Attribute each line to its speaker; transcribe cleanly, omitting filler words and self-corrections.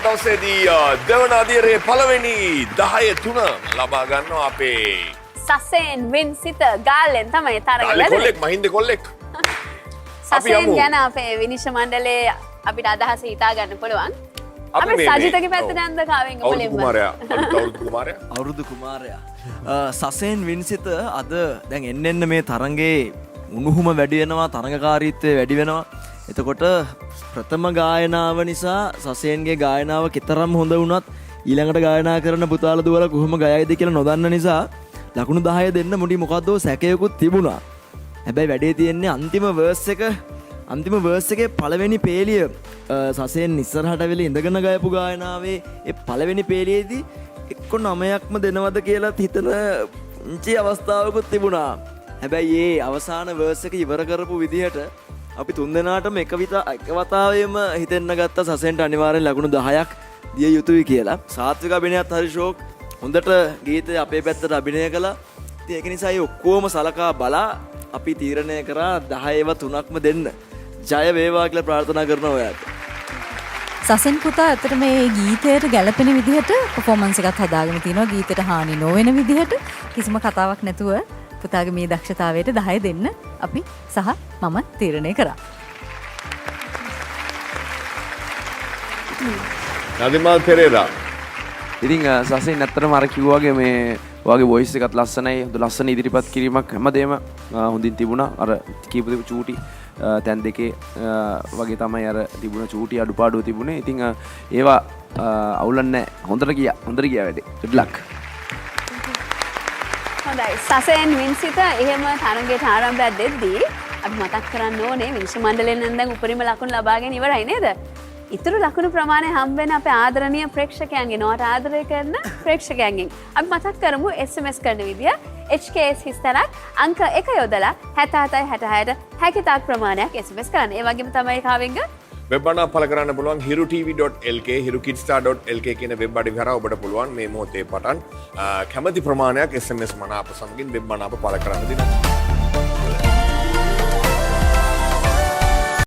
Speaker 1: දවසේදී දෙවන අදියරේ පළවෙනි 10-3 ලබා ගන්නවා අපේ
Speaker 2: සසෙන් වින්සිත ගාල්ලෙන් තමයි තරග
Speaker 1: කොල්ලෙක් මහින්ද කොල්ලෙක්
Speaker 2: සසෙන් ගැන අපේ විනිශ්චය මණ්ඩලයේ අපිට අදහස හිතා ගන්න පුළුවන්. අපි සජිතගේ පැත්තට යන්න කාවෙන් කොලෙම්ම
Speaker 3: අවුරුදු කුමාරයා සසෙන් වින්සිත අද දැන් එන්න මේ තරඟේ උණුහුම වැඩි වෙනවා, තරඟකාරීත්වය වැඩි වෙනවා. එතකොට ප්‍රථම ගායනාව නිසා සසෙන්ගේ ගායනාව කෙතරම් හොඳ වුණත් ඊළඟට ගායනා කරන පුතාල දුවලා කොහොම ගයයිද කියලා නොදන්න නිසා ලකුණු 10 දෙන්න මුඩි මොකද්දෝ සැකයකුත් තිබුණා. හැබැයි වැඩේ තියෙන්නේ අන්තිම වර්ස් එකේ පළවෙනි පේලිය සසෙන් ඉස්සරහට වෙලා ඉඳගෙන ගයපු ගායනාවේ ඒ පළවෙනි පේලියේදී එක්ක 9ක්ම දෙනවද කියලා හිතන ඉංචි අවස්ථාවකුත් තිබුණා. හැබැයි ඒ අවසාන වර්ස් එක ඉවර කරපු විදිහට අපි තුන්දෙනාටම එක වතාවෙම හිතෙන්න ගත්ත සසෙන්ට අනිවාර්යෙන් ලකුණු 10ක් දිය යුතුයි කියලා. සාත්වික අභිනයත් හරි ෂෝක් හොඳට ගීතය අපේ පැත්තට අභිනය කළා. ඉතින් ඒක නිසා ඒ ඔක්කොම සලකා බලා අපි තීරණය කරා 10ව 3ක්ම දෙන්න. ජය වේවා කියලා ප්‍රාර්ථනා කරනවා ඔයාලට.
Speaker 4: සසෙන් පුතා ඇත්තට මේ ගීතයට ගැළපෙන විදිහට පර්ෆෝමන්ස් එකක් හදාගෙන තිනවා. ගීතයට හානි නොවන විදිහට කිසිම කතාවක් නැතුව පුතාගේ මේ දක්ෂතාවයට 10 දෙන්න අපි සහ මම තීරණය කරා.
Speaker 1: නදිමල් පෙරේරා
Speaker 5: ඉතින් සසෙන් ඇත්තටම අර කිව්වාගේ මේ ඔයාගේ වොයිස් එකත් ලස්සනයි. හොඳ ලස්සන ඉදිරිපත් කිරීමක් හැමදේම හොඳින් තිබුණා. අර කීප චූටි තැන් දෙකේ වගේ තමයි අර තිබුණ චූටි අඩුපාඩුව තිබුණේ. ඉතින් ඒවා අවුලන්නේ හොඳට ගියා. හොඳට ගියා වැඩේ. good luck.
Speaker 2: හොඳයි. සසෙන් වින්සිත එහෙම තරඟයට ආරම්භයක් දෙද්දී අපි මතක් කරන්න ඕනේ විනිශ්චය මණ්ඩලයෙන් නම් දැන් උපරිම ලකුණු ලබාගෙන ඉවරයි නේද? ඉතුරු ලකුණු ප්‍රමාණය හම්බ වෙන අපේ ආදරණීය ප්‍රේක්ෂකයන්ගෙන් නොට ආදරය කරන ප්‍රේක්ෂකයන්ගෙන් අපි මතක් කරමු SMS කරන විදිය HKS හිස්තරක් අංක 1 යොදලා 77 66ට හැකියතාක් ප්‍රමාණයක් SMS කරන්න. ඒ වගේම තමයි කාවෙන්ග
Speaker 1: වෙබ් අඩවිය පළ කරන්න පුළුවන් hirutv.lk hirukidstar.lk කියන වෙබ් අඩවිය හරහා ඔබට පුළුවන් මේ මොහොතේ පටන් කැමති ප්‍රමාණයක් SMS මනාප සමගින් වෙබ් අඩවිය පළ කරන්න දෙන්න.